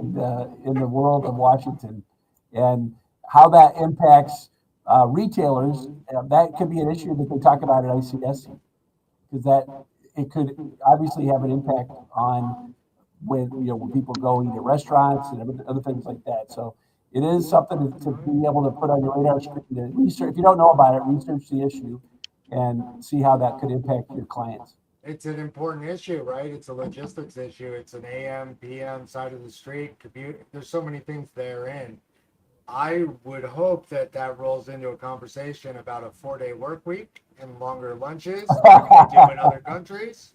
in the world of Washington, and how that impacts retailers. That could be an issue that they talk about at ICSC, because it could obviously have an impact on when people go eat at restaurants and other things like that. So it is something to be able to put on your radar screen to research. If you don't know about it, research the issue and see how that could impact your clients. It's an important issue, right? It's a logistics issue. It's an AM, PM side of the street commute. There's so many things therein. I would hope that rolls into a conversation about a 4-day work week and longer lunches like we do in other countries,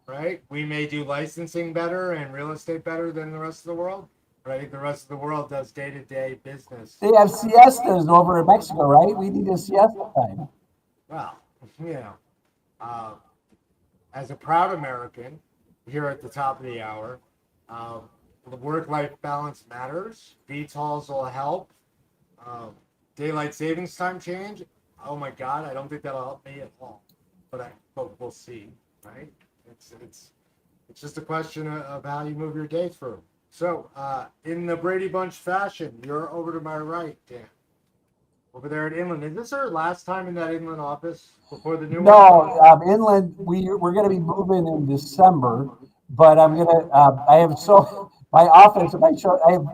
right? We may do licensing better and real estate better than the rest of the world, but I think the rest of the world does day-to-day business. They have siestas over in Mexico, right? We need a siesta time. Well, as a proud American here at the top of the hour, the work-life balance matters. VTOLs will help. Daylight savings time change. Oh my God, I don't think that'll help me at all. But we'll see, right? It's just a question of how you move your day through. So, in the Brady Bunch fashion, you're over to my right, Dan. over there at Inland. Is this our last time in that Inland office before the new one? No, inland, we're gonna be moving in December, but I have my office, I have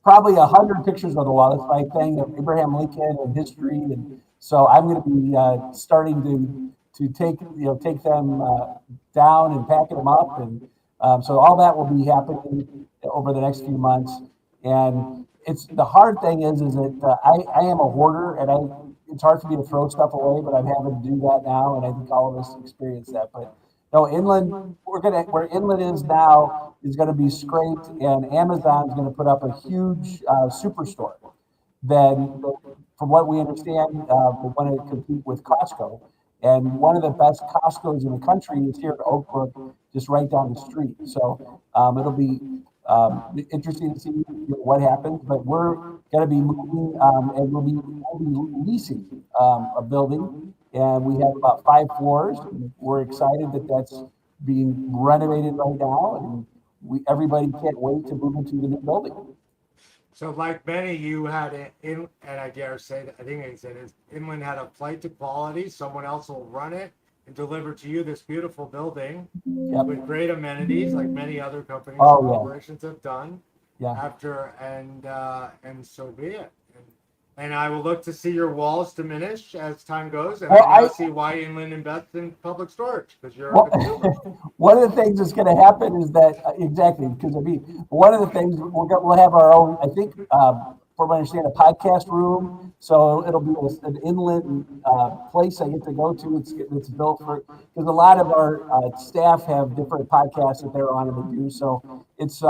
probably 100 pictures on the wall. That's my thing of Abraham Lincoln and history. And so I'm gonna be, starting to take them, down and packing them up. And, so all that will be happening over the next few months. And the hard thing is that, I am a hoarder, and it's hard for me to throw stuff away, but I'm having to do that now, and I think all of us experience that. But no, Inland, where Inland is now is gonna be scraped, and Amazon's gonna put up a huge, superstore. Then, from what we understand, we want to compete with Costco. And one of the best Costco's in the country is here at Oak Brook, just right down the street. So, it'll be, interesting to see what happens, but we're going to be moving, and we'll be leasing, a building, and we have about 5 floors. We're excited that that's being renovated right now, and everybody can't wait to move into the new building. So like many, you had and I dare say that I think I said is Inland had a flight to quality. Someone else will run it and deliver to you this beautiful building with great amenities, like many other companies and corporations have done. After and so be it. And I will look to see your walls diminish as time goes, and I see why Inland invests in public storage, because you're a consumer. One of the things that's going to happen is that exactly, because one of the things we'll have our own, I think, from what I understand, a podcast room. So it'll be an Inland, place I get to go to. It's built for, because a lot of our, staff have different podcasts that they're on and they do. So it's,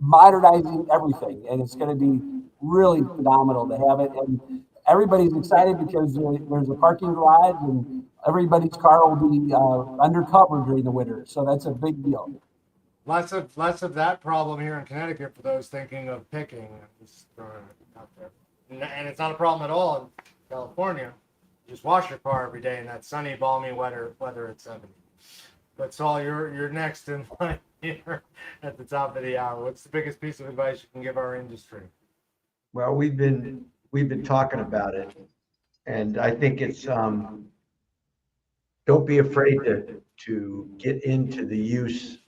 modernizing everything, and it's going to be really phenomenal to have it. And everybody's excited because there's a parking garage, and everybody's car will be, undercover during the winter. So that's a big deal. Less of that problem here in Connecticut for those thinking of picking. Just throwing it out there. And it's not a problem at all in California. You just wash your car every day in that sunny, balmy weather at 70. But Saul, you're next in line here at the top of the hour. What's the biggest piece of advice you can give our industry? Well, we've been talking about it, and I think it's don't be afraid to get into the use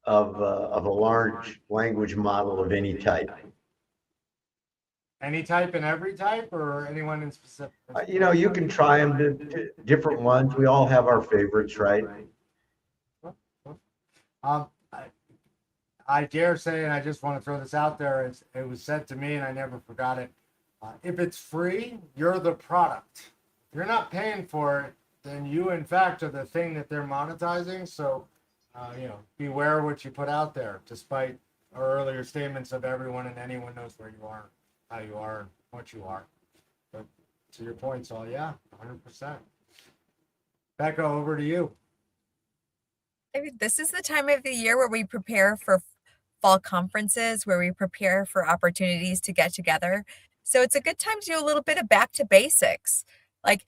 of a large language model of any type. Any type and every type, or anyone in specific? You can try them to different ones. We all have our favorites, right? I dare say, and I just want to throw this out there, it was said to me, and I never forgot it. If it's free, you're the product. If you're not paying for it, then you, in fact, are the thing that they're monetizing. So, beware what you put out there, despite our earlier statements of everyone and anyone knows where you are, how you are, and what you are. But to your point, Saul, 100%. Becca, over to you. This is the time of the year where we prepare for fall conferences, where we prepare for opportunities to get together. So it's a good time to do a little bit of back to basics, like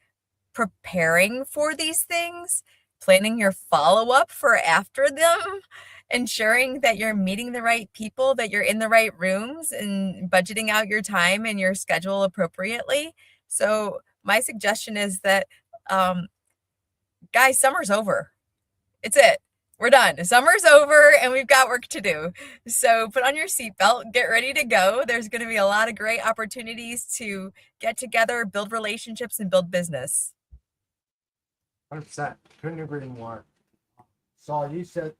preparing for these things, planning your follow-up for after them, ensuring that you're meeting the right people, that you're in the right rooms, and budgeting out your time and your schedule appropriately. So my suggestion is that, guys, summer's over. It's it. We're done. Summer's over and we've got work to do. So put on your seatbelt, get ready to go. There's going to be a lot of great opportunities to get together, build relationships, and build business. 100%. Couldn't agree more. Saul, you said,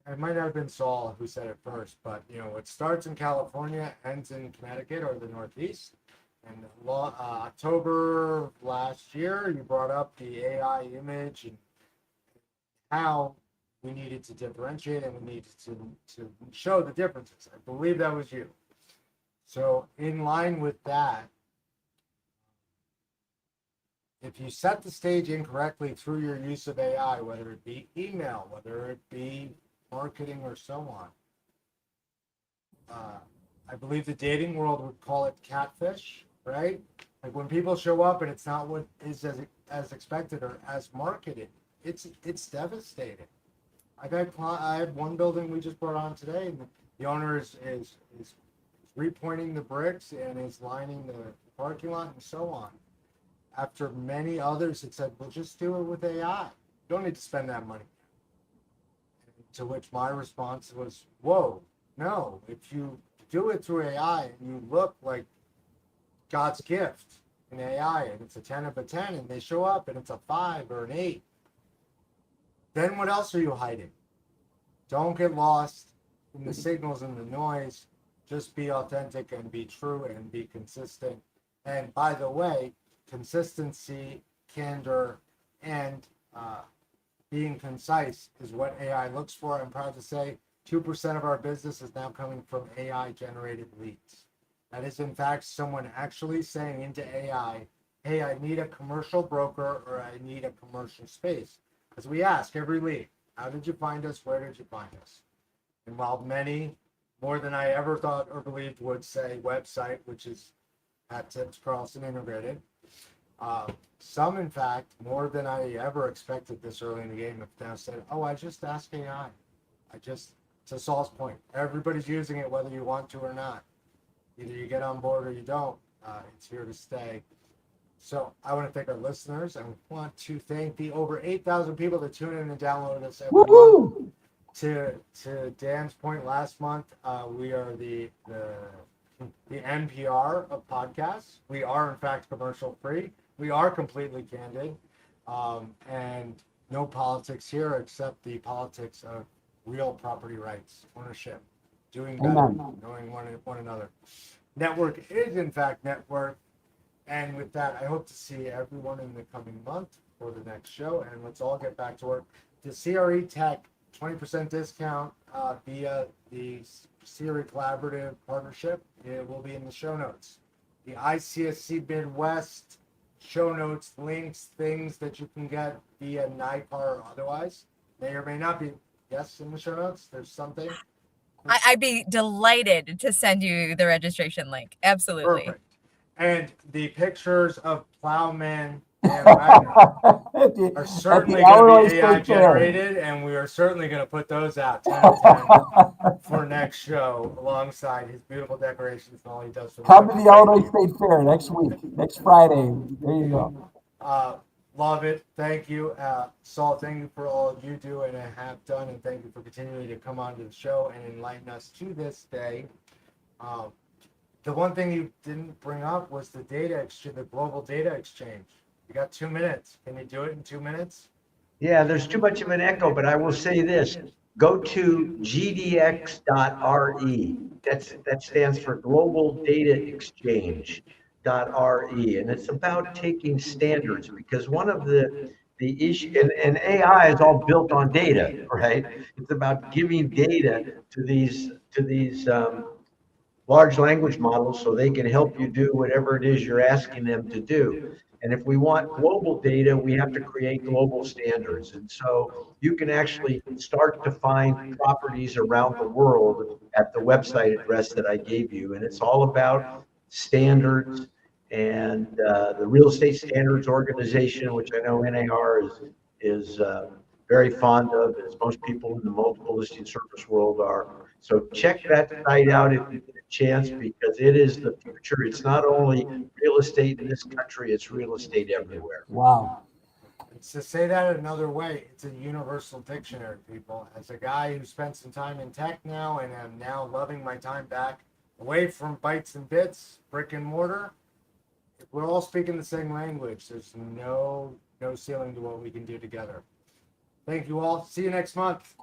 it might not have been Saul who said it first, but it starts in California, ends in Connecticut or the Northeast. And October last year, you brought up the AI image and how we needed to differentiate and we needed to show the differences. I believe that was you. So in line with that, if you set the stage incorrectly through your use of AI, whether it be email, whether it be marketing or so on, I believe the dating world would call it catfish, right? Like when people show up and it's not what is as expected or as marketed, it's devastating. I had one building we just brought on today, and the owner is repointing the bricks and is lining the parking lot and so on. after many others had said, well, just do it with AI. You don't need to spend that money. To which my response was, whoa, no, if you do it through AI and you look like God's gift in AI and it's a 10 of a 10 and they show up and it's a 5 or an 8, then what else are you hiding? Don't get lost in the signals and the noise. Just be authentic and be true and be consistent. And by the way, consistency, candor, and being concise is what AI looks for. I'm proud to say 2% of our business is now coming from AI generated leads. That is in fact someone actually saying into AI, hey, I need a commercial broker or I need a commercial space. Because we ask every lead, how did you find us? Where did you find us? And while many, more than I ever thought or believed, would say website, which is at Tips Carlson Integrated, some, in fact, more than I ever expected this early in the game, have now said, oh, I just asked AI. To Saul's point, everybody's using it whether you want to or not. Either you get on board or you don't. It's here to stay. So I want to thank our listeners. I want to thank the over 8,000 people that tune in and download us every month. To Dan's point last month, we are the NPR of podcasts. We are, in fact, commercial free. We are completely candid, and no politics here except the politics of real property rights, ownership, doing better, knowing one another. Network is, in fact, network. And with that, I hope to see everyone in the coming month for the next show. And let's all get back to work. The CRETech 20% discount via the CRECollaborative partnership, it will be in the show notes. The ICSC Midwest show notes, links, things that you can get via NICAR or otherwise may or may not be. Yes, in the show notes, there's something. I'd be delighted to send you the registration link. Absolutely. Perfect. And the pictures of Plowman and Wagner are certainly going to be AI generated, and we are certainly going to put those out 10 out of 10 for next show alongside his beautiful decorations and all he does for Come to the Illinois State Fair next week, next Friday. There you go. Love it. Thank you. Saul, thank you for all you do and have done, and thank you for continuing to come on to the show and enlighten us to this day. The one thing you didn't bring up was the data exchange, the global data exchange. You got 2 minutes. Can you do it in 2 minutes? Yeah, there's too much of an echo, but I will say this. Go to gdx.re. That stands for Global Data Exchange.re. And it's about taking standards, because one of the issue, and AI is all built on data, right? It's about giving data to these large language models so they can help you do whatever it is you're asking them to do. And if we want global data, we have to create global standards. And so you can actually start to find properties around the world at the website address that I gave you. And it's all about standards. And the Real Estate Standards Organization, which I know NAR is very fond of, as most people in the multiple listing service world are. So check that site out if you get a chance, because it is the future. It's not only real estate in this country, it's real estate everywhere. Wow. It's to say that another way, it's a universal dictionary, people. As a guy who spent some time in tech now and am now loving my time back away from bytes and bits, brick and mortar, if we're all speaking the same language, there's no ceiling to what we can do together. Thank you all. See you next month.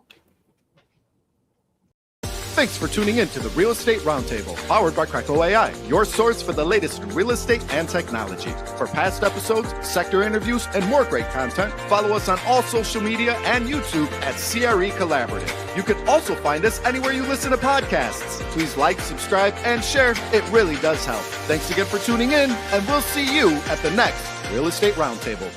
Thanks for tuning in to the Real Estate Roundtable, powered by CRECo.ai, your source for the latest in real estate and technology. For past episodes, sector interviews, and more great content, follow us on all social media and YouTube at CRECollaborative. You can also find us anywhere you listen to podcasts. Please like, subscribe, and share. It really does help. Thanks again for tuning in, and we'll see you at the next Real Estate Roundtable.